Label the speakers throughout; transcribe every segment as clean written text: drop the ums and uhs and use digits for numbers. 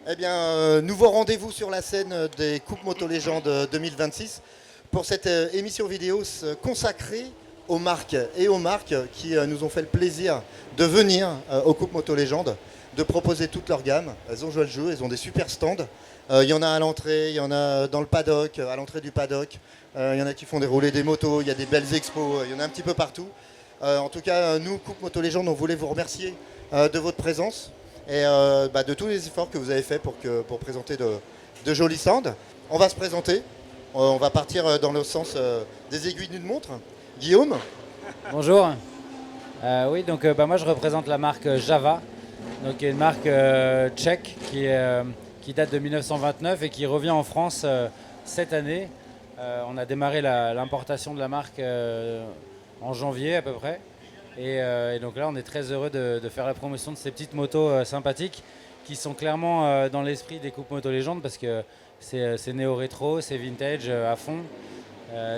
Speaker 1: Eh bien, nouveau rendez-vous sur la scène des Coupes Moto Légende 2026 pour cette émission vidéo consacrée aux marques et aux marques qui nous ont fait le plaisir de venir aux Coupes Moto Légende, de proposer toute leur gamme. Elles ont joué le jeu, elles ont des super stands. Il y en a à l'entrée, il y en a dans le paddock, à l'entrée du paddock. Il y en a qui font dérouler des motos, il y a des belles expos, il y en a un petit peu partout. En tout cas, nous, Coupe Moto Légende, on voulait vous remercier de votre présence et de tous les efforts que vous avez fait pour présenter de jolis stands. On va se présenter, on va partir dans le sens des aiguilles d'une montre. Guillaume.
Speaker 2: Bonjour. Oui, donc moi je représente la marque Java, donc une marque tchèque qui date de 1929 et qui revient en France cette année. On a démarré l'importation de la marque en janvier à peu près. Et donc là, on est très heureux de faire la promotion de ces petites motos sympathiques qui sont clairement dans l'esprit des Coupes Moto Légende parce que c'est néo-rétro, c'est vintage à fond.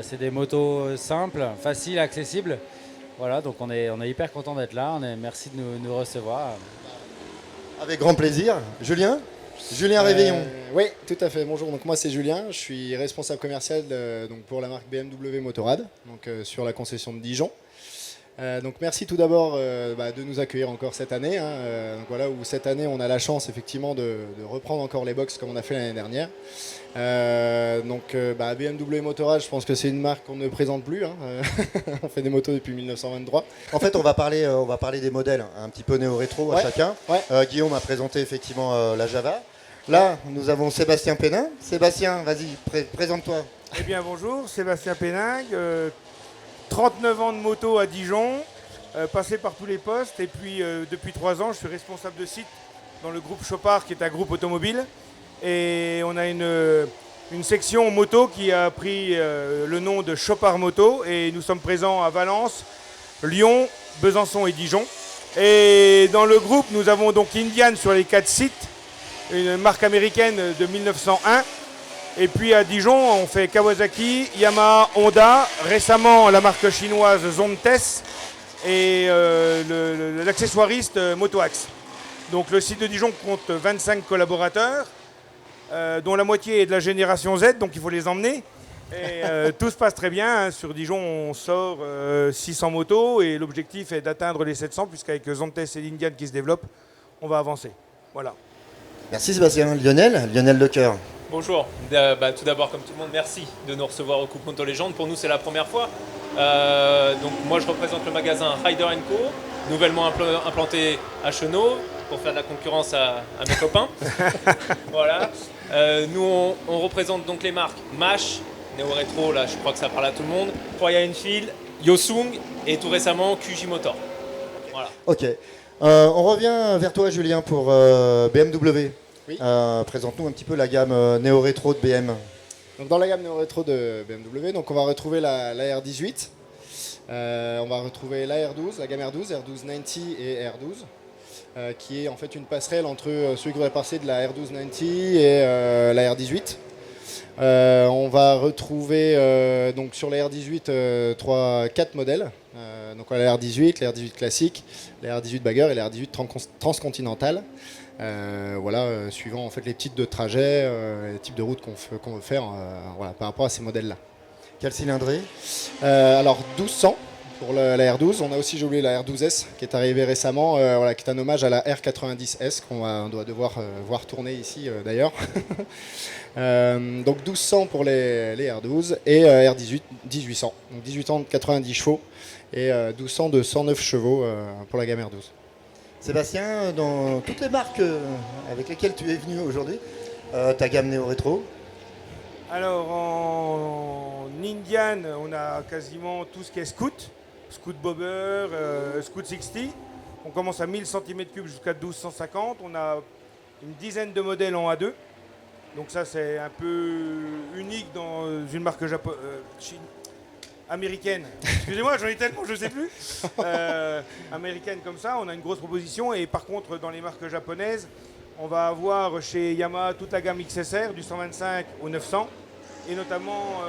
Speaker 2: C'est des motos simples, faciles, accessibles. Voilà, donc on est hyper content d'être là. Merci de nous recevoir.
Speaker 1: Avec grand plaisir. Julien Réveillon.
Speaker 3: Oui, tout à fait. Bonjour, donc moi c'est Julien, je suis responsable commercial donc pour la marque BMW Motorrad, donc sur la concession de Dijon. Donc merci tout d'abord de nous accueillir encore cette année. Donc voilà, où cette année on a la chance effectivement de reprendre encore les box comme on a fait l'année dernière. BMW Motorrad, je pense que c'est une marque qu'on ne présente plus. On fait des motos depuis 1923.
Speaker 1: En fait, on va parler des modèles un petit peu néo-rétro à chacun.
Speaker 3: Ouais.
Speaker 1: Guillaume a présenté effectivement la Java. Là, nous avons Sébastien Pénin. Sébastien, vas-y, présente-toi.
Speaker 4: Eh bien bonjour, Sébastien Péningue, 39 ans de moto à Dijon, passé par tous les postes et puis depuis 3 ans je suis responsable de site dans le groupe Chopard qui est un groupe automobile et on a une section moto qui a pris le nom de Chopard Moto et nous sommes présents à Valence, Lyon, Besançon et Dijon. Et dans le groupe nous avons donc Indian sur les 4 sites, une marque américaine de 1901. Et puis à Dijon, on fait Kawasaki, Yamaha, Honda, récemment la marque chinoise Zontes et l'accessoiriste Motoax. Donc le site de Dijon compte 25 collaborateurs, dont la moitié est de la génération Z, donc il faut les emmener. Et tout se passe très bien. Sur Dijon, on sort 600 motos et l'objectif est d'atteindre les 700, puisqu'avec Zontes et l'Indian qui se développent, on va avancer. Voilà.
Speaker 1: Merci Sébastien. Lionel Lecoeur.
Speaker 5: Bonjour, tout d'abord comme tout le monde, merci de nous recevoir au Coupe Moto Légende. Pour nous c'est la première fois. Donc moi je représente le magasin Rider & Co, nouvellement implanté à Chenot pour faire de la concurrence à mes copains. Voilà. Nous on représente donc les marques MASH, Néo Rétro, là je crois que ça parle à tout le monde, Royal Enfield, Yosung et tout récemment QJ Motor. Voilà.
Speaker 1: Ok. On revient vers toi Julien pour BMW.
Speaker 3: Oui.
Speaker 1: Présente-nous un petit peu la gamme néo-rétro de BM.
Speaker 3: Donc dans la gamme néo-rétro de BMW, donc on va retrouver la R18, on va retrouver la R12, la gamme R12, R12 90 et R12, qui est en fait une passerelle entre celui qui aurait passé de la R12 90 et la R18. On va retrouver donc sur la R18 4 modèles. Donc on a la R18, la R18 classique, la R18 Bagger et la R18 transcontinentale. Suivant en fait les types de trajets, les types de routes qu'on veut faire par rapport à ces modèles-là.
Speaker 1: Quelle cylindrée?
Speaker 3: Alors 1200 pour la R12. On a aussi, j'ai oublié, la R12S qui est arrivée récemment, qui est un hommage à la R90S qu'on doit devoir voir tourner ici d'ailleurs. Donc 1200 pour les R12 et R18 1800. Donc 1800 de 90 chevaux et 1200 de 109 chevaux pour la gamme R12.
Speaker 1: Sébastien, dans toutes les marques avec lesquelles tu es venu aujourd'hui, ta gamme néo-rétro?
Speaker 4: Alors en Indian, on a quasiment tout ce qui est scoot bobber, scoot 60. On commence à 1000 cm3 jusqu'à 1250. On a une dizaine de modèles en A2. Donc ça c'est un peu unique dans une marque américaine. Excusez-moi, j'en ai tellement, je ne sais plus. Américaine comme ça, on a une grosse proposition. Et par contre, dans les marques japonaises, on va avoir chez Yamaha toute la gamme XSR, du 125 au 900. Et notamment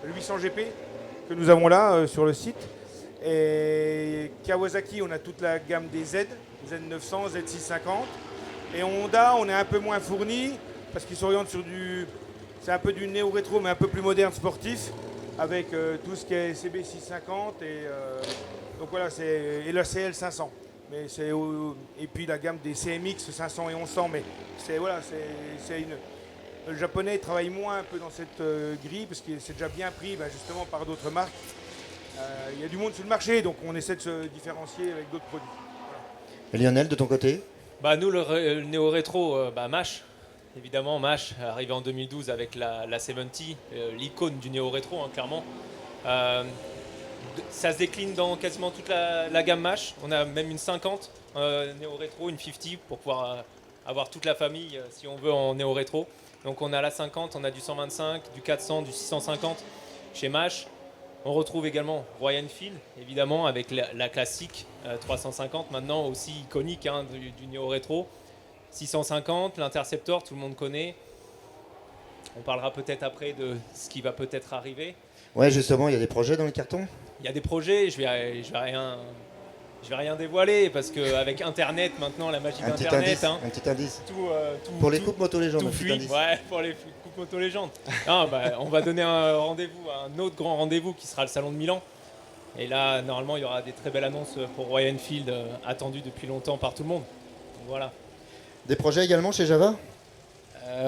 Speaker 4: le 800 GP que nous avons là sur le site. Et Kawasaki, on a toute la gamme des Z, Z900, Z650. Et Honda, on est un peu moins fourni parce qu'ils s'orientent sur c'est un peu du néo-rétro, mais un peu plus moderne sportif, avec tout ce qui est CB650 donc voilà, et le CL500. Et puis la gamme des CMX 500 et 1100, mais le japonais travaille moins un peu dans cette grille parce que c'est déjà bien pris justement par d'autres marques. Il y a du monde sur le marché, donc on essaie de se différencier avec d'autres produits.
Speaker 1: Et Lionel, de ton côté?
Speaker 5: Bah nous, le néo-rétro, MASH, évidemment, MASH, arrivé en 2012 avec la 70, l'icône du néo-rétro, hein, clairement. Ça se décline dans quasiment toute la gamme MASH. On a même une 50 néo-rétro, une 50 pour pouvoir avoir toute la famille, si on veut, en néo-rétro. Donc on a la 50, on a du 125, du 400, du 650 chez MASH. On retrouve également Royal Enfield, évidemment, avec la classique 350, maintenant aussi iconique, hein, du néo-rétro. 650, l'Interceptor, tout le monde connaît. On parlera peut-être après de ce qui va peut-être arriver.
Speaker 1: Ouais, justement, il y a des projets dans le carton.
Speaker 5: Il y a des projets, je vais rien dévoiler, parce qu'avec Internet, maintenant, la magie d'Internet,
Speaker 1: Un petit indice.
Speaker 5: tout,
Speaker 1: Pour les coupes moto légendes,
Speaker 5: tout
Speaker 1: un petit
Speaker 5: fuit.
Speaker 1: indice.
Speaker 5: Ouais, pour les coupes moto légendes. On va donner un rendez-vous, un autre grand rendez-vous qui sera le Salon de Milan. Et là, normalement, il y aura des très belles annonces pour Royal Enfield, attendues depuis longtemps par tout le monde. Donc, voilà.
Speaker 1: Des projets également chez Java?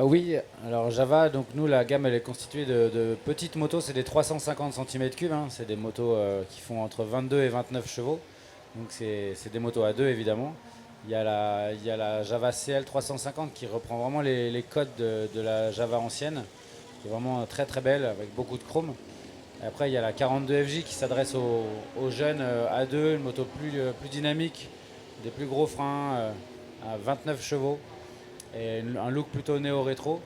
Speaker 2: Oui, alors Java, donc nous la gamme elle est constituée de petites motos, c'est des 350 cm3, hein, c'est des motos qui font entre 22 et 29 chevaux, donc c'est des motos à deux évidemment. Il y a la Java CL 350 qui reprend vraiment les codes de la Java ancienne, qui est vraiment très très belle avec beaucoup de chrome. Et après il y a la 42 FJ qui s'adresse aux jeunes A2, une moto plus dynamique, des plus gros freins à 29 chevaux. Et un look plutôt néo-rétro.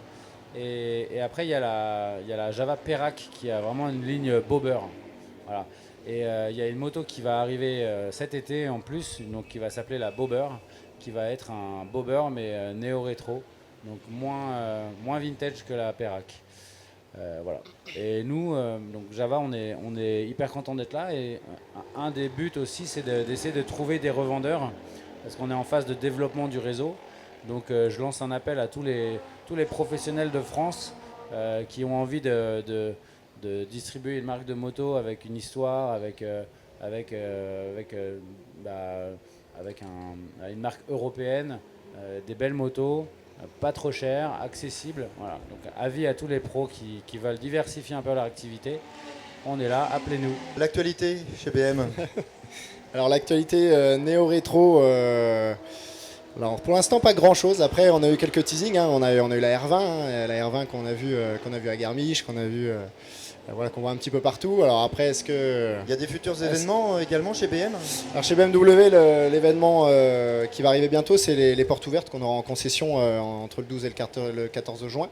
Speaker 2: Et après, il y a la Java Perak qui a vraiment une ligne bobber. Voilà. Et il y a une moto qui va arriver cet été en plus, donc qui va s'appeler la Bobber, qui va être un bobber mais néo-rétro, donc moins vintage que la Perak. Voilà. Et nous, donc Java, on est hyper content d'être là. Et un des buts aussi, c'est d'essayer de trouver des revendeurs, parce qu'on est en phase de développement du réseau. Donc je lance un appel à tous les professionnels de France qui ont envie de distribuer une marque de moto avec une histoire, avec une marque européenne, des belles motos, pas trop chères, accessibles. Voilà. Donc avis à tous les pros qui veulent diversifier un peu leur activité. On est là, appelez-nous.
Speaker 1: L'actualité chez BM?
Speaker 3: Alors l'actualité néo-rétro, alors pour l'instant pas grand chose. Après on a eu quelques teasings, hein. on a eu la R20, hein, la R20 qu'on a vu à Garmisch, qu'on voit un petit peu partout. Alors après est-ce que
Speaker 1: Il y a des futurs événements également chez BM?
Speaker 3: alors chez BMW l'événement qui va arriver bientôt, c'est les portes ouvertes qu'on aura en concession entre le 12 et le 14 juin.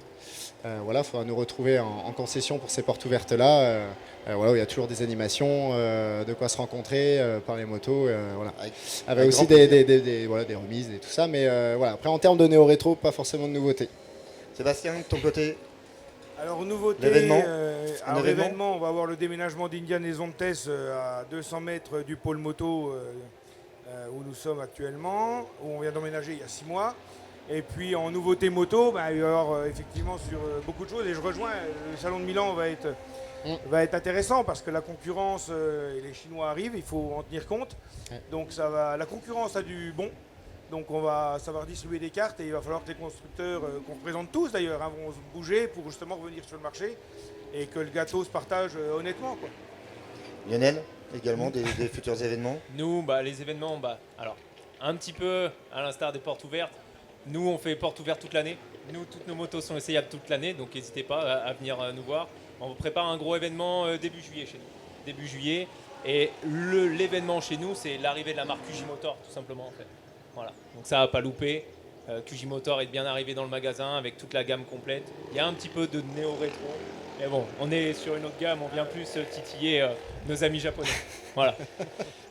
Speaker 3: Voilà, il faudra nous retrouver en concession pour ces portes ouvertes là. Voilà, où il y a toujours des animations, de quoi se rencontrer par les motos, voilà. Avec aussi des remises et tout ça, mais voilà. Après en termes de néo-rétro, pas forcément de nouveautés.
Speaker 1: Sébastien, de ton côté?
Speaker 4: Alors nouveauté,
Speaker 1: L'événement.
Speaker 4: On va avoir le déménagement d'Indian et Zontes à 200 mètres du pôle moto où nous sommes actuellement, où on vient d'emménager il y a 6 mois. Et puis en nouveauté moto, il va y avoir effectivement sur beaucoup de choses. Et je rejoins, le salon de Milan va être intéressant parce que la concurrence et les Chinois arrivent, il faut en tenir compte.
Speaker 3: Ouais.
Speaker 4: Donc la concurrence a du bon. Donc on va savoir distribuer des cartes et il va falloir que les constructeurs, qu'on représente tous d'ailleurs, hein, vont se bouger pour justement revenir sur le marché et que le gâteau se partage honnêtement, quoi.
Speaker 1: Lionel, également des futurs événements?
Speaker 5: Nous, les événements, alors, un petit peu à l'instar des portes ouvertes. Nous, on fait portes ouvertes toute l'année. Nous, toutes nos motos sont essayables toute l'année, donc n'hésitez pas à venir nous voir. On prépare un gros événement début juillet chez nous. Début juillet. Et l'événement chez nous, c'est l'arrivée de la marque QJ Motor, tout simplement, en fait. Voilà. Donc ça va pas louper. QJ Motor est bien arrivé dans le magasin avec toute la gamme complète. Il y a un petit peu de néo-rétro. Mais bon, on est sur une autre gamme, on vient plus titiller nos amis japonais. Voilà.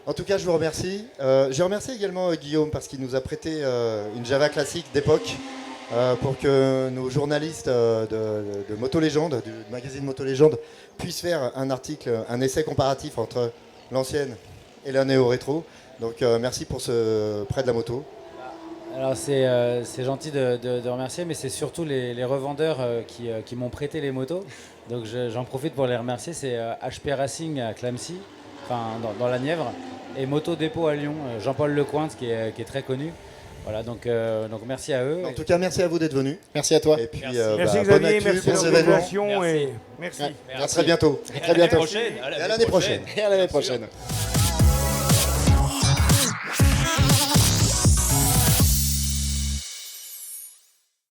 Speaker 1: En tout cas, je vous remercie. Je remercie également Guillaume parce qu'il nous a prêté une Java classique d'époque pour que nos journalistes de Moto Légende, du magazine Moto Légende, puissent faire un article, un essai comparatif entre l'ancienne et la néo-rétro. Donc merci pour ce prêt de la moto.
Speaker 2: Alors c'est gentil de remercier, mais c'est surtout les revendeurs qui m'ont prêté les motos. Donc j'en profite pour les remercier. C'est HP Racing à Clamecy, enfin dans la Nièvre, et Moto Dépôt à Lyon, Jean-Paul Lecointe qui est très connu. Voilà, donc merci à eux.
Speaker 1: En tout cas, merci à vous d'être venus.
Speaker 3: Merci à toi.
Speaker 1: Et puis,
Speaker 5: Merci.
Speaker 4: Merci
Speaker 1: bonne
Speaker 4: Xavier,
Speaker 1: actu,
Speaker 4: merci de
Speaker 1: bons événements.
Speaker 4: l'organisation
Speaker 5: Merci.
Speaker 4: et merci.
Speaker 1: À très bientôt.
Speaker 5: Et
Speaker 3: très bientôt.
Speaker 5: prochaine.
Speaker 1: Et à l'année prochaine.
Speaker 3: Et à l'année
Speaker 5: Bien sûr.
Speaker 3: prochaine.